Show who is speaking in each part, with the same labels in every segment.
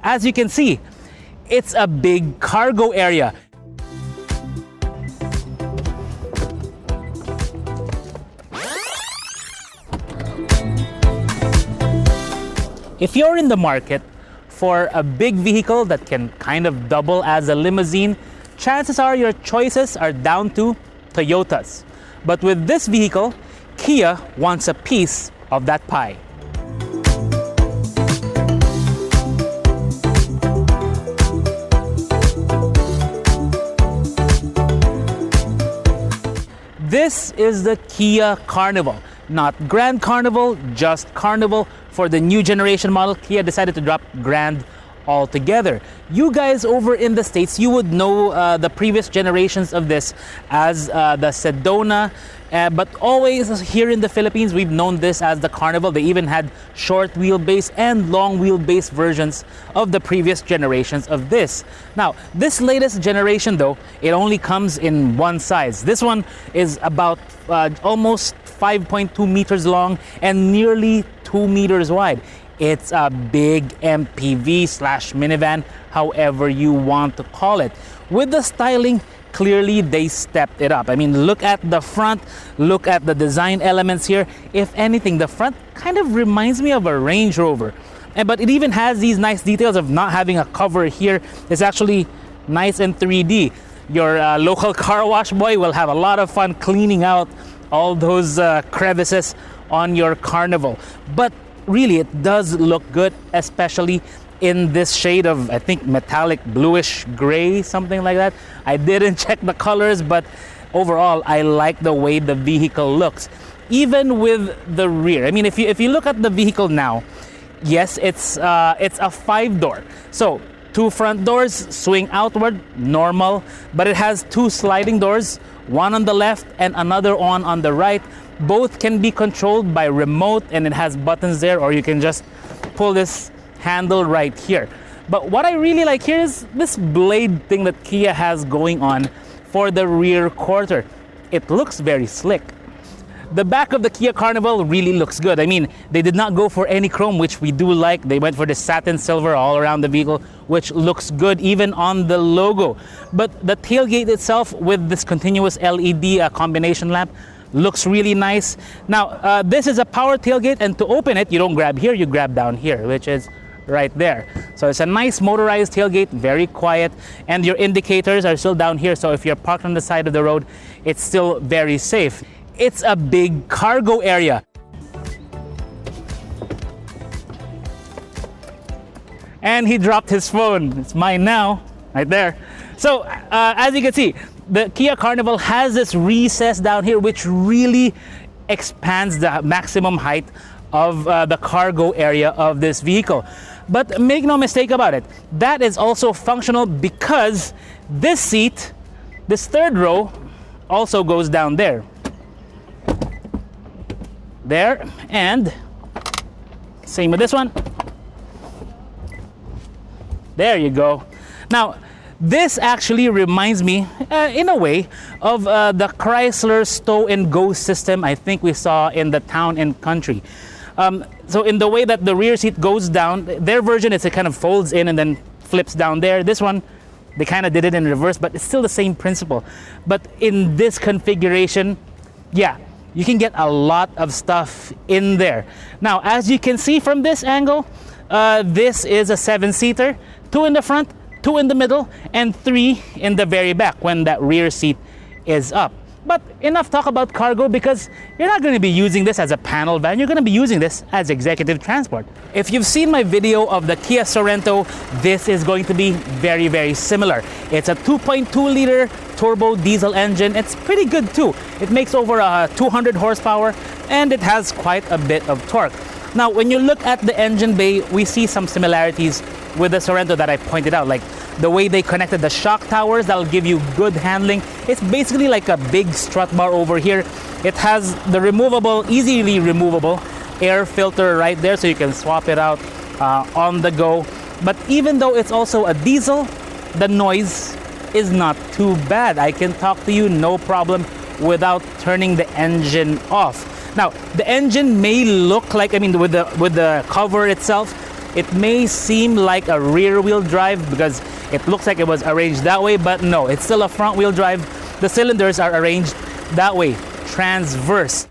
Speaker 1: as you can see, it's a big cargo area. If you're in the market for a big vehicle that can kind of double as a limousine, chances are your choices are down to Toyotas. But with this vehicle, Kia wants a piece of that pie. This is the Kia Carnival. Not Grand Carnival, just Carnival. For the new generation model, Kia decided to drop Grand altogether. You guys over in the States, you would know the previous generations of this as the Sedona, but always here in the Philippines, we've known this as the Carnival. They even had short wheelbase and long wheelbase versions of the previous generations of this. Now, this latest generation though, it only comes in one size. This one is about almost 5.2 meters long and nearly 2 meters wide. It's a big MPV slash minivan, however you want to call it. With the styling, clearly they stepped it up. I mean, look at the front, look at the design elements here. If anything, the front kind of reminds me of a Range Rover. But it even has these nice details of not having a cover here. It's actually nice and 3D. Your local car wash boy will have a lot of fun cleaning out all those crevices on your Carnival. But really, it does look good, especially in this shade of, I think, metallic bluish gray, something like that. I didn't check the colors, but overall, I like the way the vehicle looks. Even with the rear, I mean, if you look at the vehicle now, yes, it's a 5-door. So 2 front doors swing outward, normal, but it has 2 sliding doors, one on the left and another on the right. Both can be controlled by remote, and it has buttons there, or you can just pull this handle right here. But what I really like here is this blade thing that Kia has going on for the rear quarter. It looks very slick. The back of the Kia Carnival really looks good. I mean, they did not go for any chrome, which we do like. They went for the satin silver all around the vehicle, which looks good even on the logo. But the tailgate itself with this continuous LED combination lamp looks really nice. Now, this is a power tailgate, and to open it, you don't grab here, you grab down here, which is right there. So it's a nice motorized tailgate, very quiet, and your indicators are still down here. So if you're parked on the side of the road, it's still very safe. It's a big cargo area. And he dropped his phone. It's mine now, right there. So as you can see, the Kia Carnival has this recess down here, which really expands the maximum height of the cargo area of this vehicle. But make no mistake about it, that is also functional because this seat, this 3rd row, also goes down there. There, and same with this one. There you go. Now, this actually reminds me, in a way, of the Chrysler Stow and Go system I think we saw in the Town and Country. So in the way that the rear seat goes down, their version is it kind of folds in and then flips down there. This one, they kind of did it in reverse, but it's still the same principle. But in this configuration, yeah, you can get a lot of stuff in there. Now, as you can see from this angle, this is a 7-seater, 2 in the front, 2 in the middle, and 3 in the very back when that rear seat is up. But enough talk about cargo, because you're not going to be using this as a panel van. You're going to be using this as executive transport. If you've seen my video of the Kia Sorento, this is going to be very, very similar. It's a 2.2-liter turbo diesel engine. It's pretty good too. It makes over 200 horsepower, and it has quite a bit of torque. Now, when you look at the engine bay, we see some similarities with the Sorento that I pointed out, like the way they connected the shock towers. That'll give you good handling. It's basically like a big strut bar over here. It has the easily removable air filter right there, so you can swap it out on the go. But even though it's also a diesel, the noise is not too bad. I can talk to you no problem without turning the engine off. Now, the engine may look like, I mean, with the cover itself, It may seem like a rear wheel drive because it looks like it was arranged that way, but no, it's still a front wheel drive. The cylinders are arranged that way, transverse.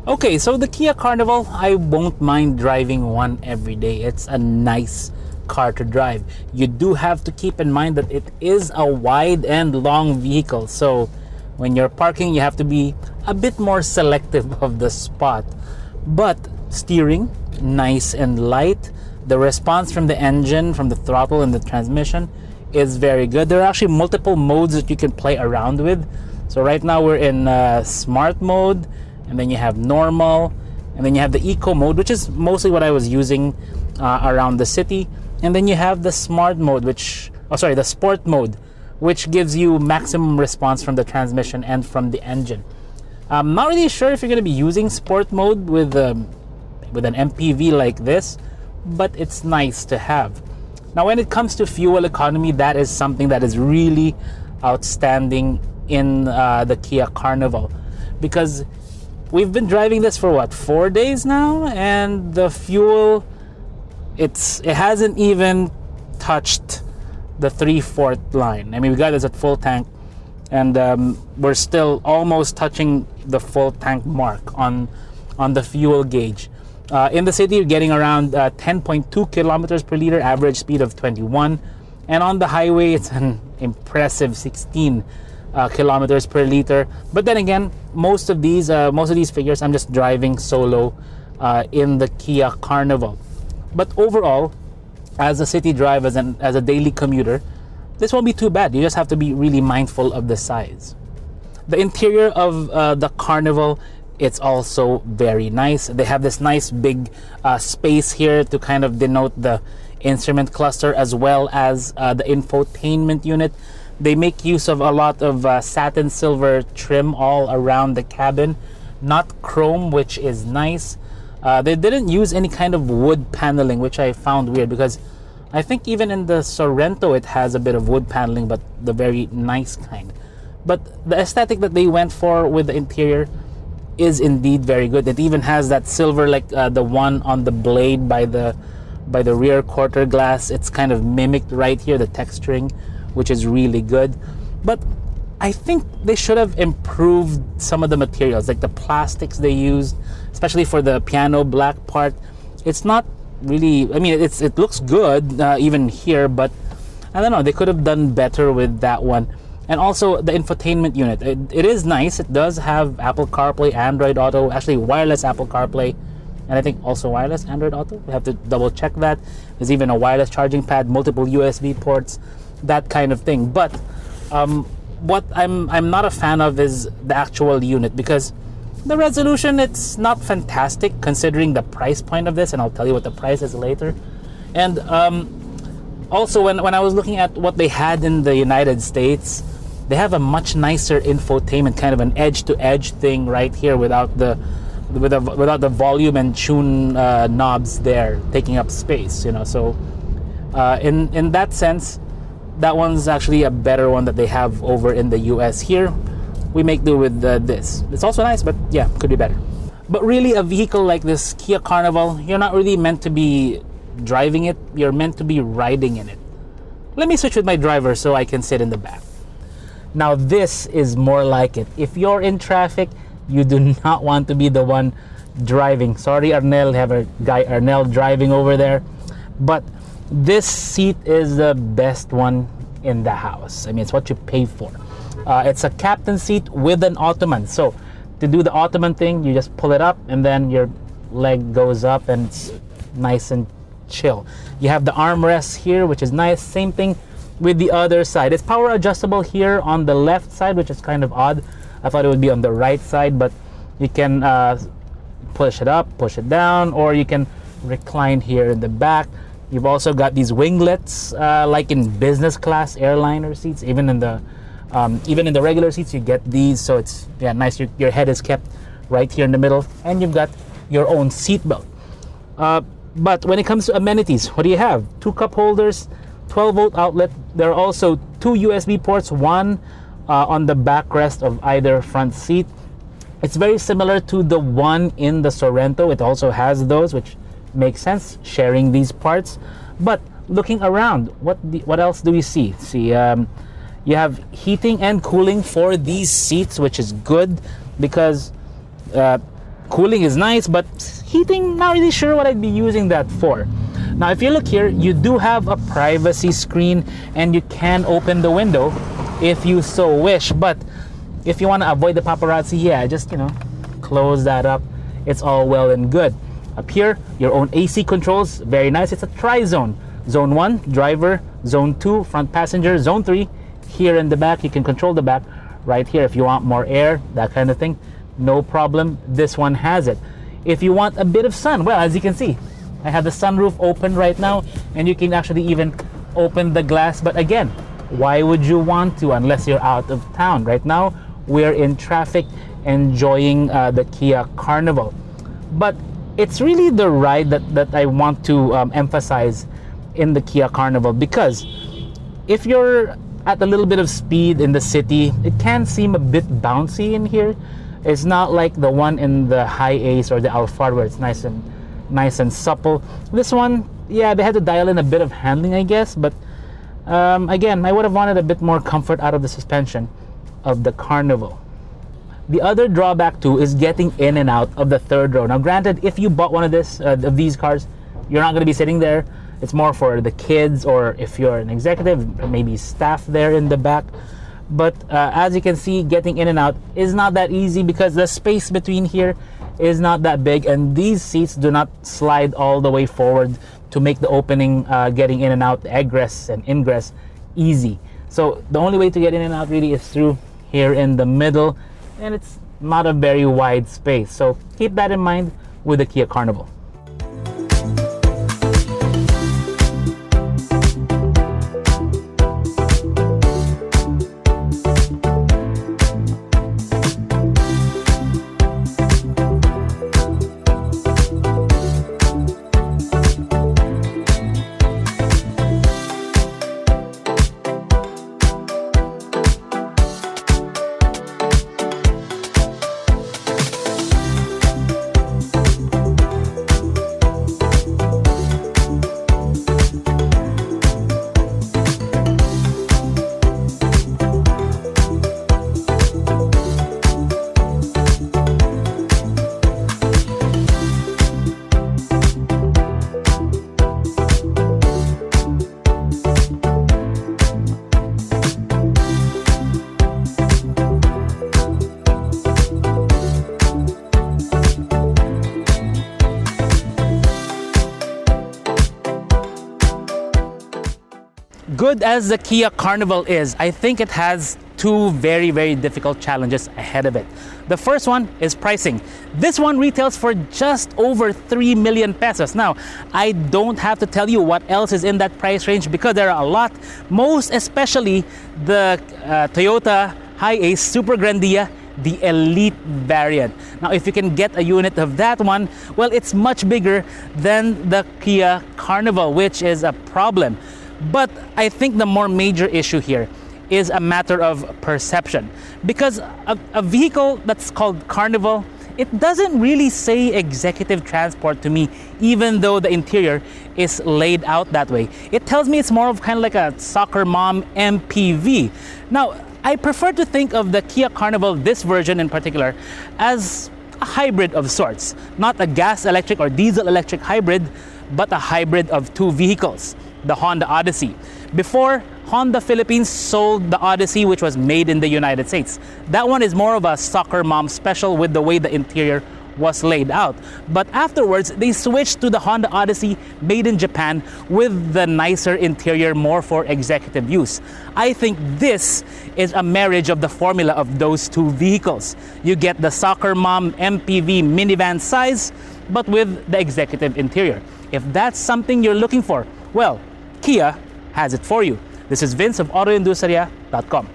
Speaker 1: Okay, so the Kia Carnival, I won't mind driving one every day. It's a nice car to drive. You do have to keep in mind that it is a wide and long vehicle. So when you're parking, you have to be a bit more selective of the spot. But steering, nice and light. The response from the engine, from the throttle and the transmission is very good. There are actually multiple modes that you can play around with. So right now we're in smart mode, and then you have normal, and then you have the eco mode, which is mostly what I was using around the city. And then you have the smart mode, the sport mode, which gives you maximum response from the transmission and from the engine. I'm not really sure if you're going to be using sport mode with an MPV like this, but it's nice to have. Now, when it comes to fuel economy, that is something that is really outstanding in the Kia Carnival, because we've been driving this for 4 days now, and the fuel, it hasn't even touched the 3/4 line. I mean, we got this at full tank, and we're still almost touching the full tank mark on the fuel gauge. In the city, you're getting around 10.2 kilometers per liter, average speed of 21, and on the highway, it's an impressive 16 kilometers per liter. But then again, most of these figures, I'm just driving solo in the Kia Carnival. But overall, as a city drive, as a daily commuter, this won't be too bad. You just have to be really mindful of the size. The interior of the Carnival, it's also very nice. They have this nice big space here to kind of denote the instrument cluster, as well as the infotainment unit. They make use of a lot of satin silver trim all around the cabin, not chrome, which is nice. They didn't use any kind of wood paneling, which I found weird, because I think even in the Sorrento it has a bit of wood paneling, but the very nice kind. But the aesthetic that they went for with the interior is indeed very good. It even has that silver, like the one on the blade by the rear quarter glass. It's kind of mimicked right here, the texturing, which is really good. But I think they should have improved some of the materials, like the plastics they used, especially for the piano black part. It's not really, I mean, it looks good even here, but I don't know, they could have done better with that one. And also the infotainment unit, it is nice. It does have Apple CarPlay, Android Auto, actually wireless Apple CarPlay, and I think also wireless Android Auto. We have to double check that. There's even a wireless charging pad, multiple USB ports, that kind of thing. But what I'm not a fan of is the actual unit, because the resolution, it's not fantastic considering the price point of this, and I'll tell you what the price is later. And also when I was looking at what they had in the United States, they have a much nicer infotainment, kind of an edge-to-edge thing right here without the volume and tune knobs there taking up space, you know. So in that sense, that one's actually a better one that they have over in the US. Here we make do with this. It's also nice, but yeah, could be better. But really, a vehicle like this Kia Carnival, you're not really meant to be driving it, you're meant to be riding in it. Let me switch with my driver so I can sit in the back. Now this is more like it. If you're in traffic, you do not want to be the one driving. Sorry, Arnel, have a guy Arnel driving over there, but this seat is the best one in the house. I mean, it's what you pay for. It's a captain seat with an ottoman. So to do the ottoman thing, you just pull it up and then your leg goes up and it's nice and chill. You have the armrest here, which is nice. Same thing with the other side. It's power adjustable here on the left side, which is kind of odd. I thought it would be on the right side, but you can push it up, push it down, or you can recline here in the back. You've also got these winglets like in business class airliner seats, even in the Even in the regular seats, you get these, so it's nice. Your head is kept right here in the middle, and you've got your own seat belt. But when it comes to amenities, what do you have? 2 cup holders, 12-volt outlet. There are also 2 USB ports, one on the backrest of either front seat. It's very similar to the one in the Sorento. It also has those, which makes sense, sharing these parts. But looking around, what else do we see? See, you have heating and cooling for these seats, which is good because cooling is nice, but heating, not really sure what I'd be using that for. Now, if you look here, you do have a privacy screen, and you can open the window if you so wish. But if you want to avoid the paparazzi, just, close that up. It's all well and good. Up here, your own AC controls, very nice. It's a tri-zone. Zone 1, driver. Zone 2, front passenger. Zone 3, here in the back, you can control the back. Right here, if you want more air, that kind of thing, no problem. This one has it. If you want a bit of sun, well, as you can see, I have the sunroof open right now, and you can actually even open the glass. But again, why would you want to unless you're out of town? Right now, we're in traffic enjoying the Kia Carnival. But it's really the ride that I want to emphasize in the Kia Carnival, because if you're at a little bit of speed in the city, it can seem a bit bouncy in here. It's not like the one in the Hi-Ace or the Alphard where it's nice and supple. This one, they had to dial in a bit of handling, I guess, but again, I would have wanted a bit more comfort out of the suspension of the Carnival. The other drawback too is getting in and out of the third row. Now granted, if you bought one of these cars, you're not going to be sitting there. It's more for the kids, or if you're an executive, maybe staff there in the back. But as you can see, getting in and out is not that easy because the space between here is not that big, and these seats do not slide all the way forward to make the opening, getting in and out, egress and ingress, easy. So the only way to get in and out really is through here in the middle, and it's not a very wide space. So keep that in mind with the Kia Carnival. Good as the Kia Carnival is, I think it has 2 very, very difficult challenges ahead of it. The first one is pricing. This one retails for just over 3 million pesos. Now, I don't have to tell you what else is in that price range because there are a lot, most especially the Toyota Hi-Ace Super Grandia, the Elite variant. Now, if you can get a unit of that one, well, it's much bigger than the Kia Carnival, which is a problem. But I think the more major issue here is a matter of perception, because a vehicle that's called Carnival, it doesn't really say executive transport to me, even though the interior is laid out that way. It tells me it's more of kind of like a soccer mom MPV. Now, I prefer to think of the Kia Carnival, this version in particular, as a hybrid of sorts. Not a gas electric or diesel electric hybrid, but a hybrid of 2 vehicles. The Honda Odyssey. Before, Honda Philippines sold the Odyssey, which was made in the United States. That one is more of a soccer mom special with the way the interior was laid out. But afterwards, they switched to the Honda Odyssey made in Japan with the nicer interior, more for executive use. I think this is a marriage of the formula of those 2 vehicles. You get the soccer mom MPV minivan size, but with the executive interior. If that's something you're looking for, well, Kia has it for you. This is Vince of AutoIndustriya.com.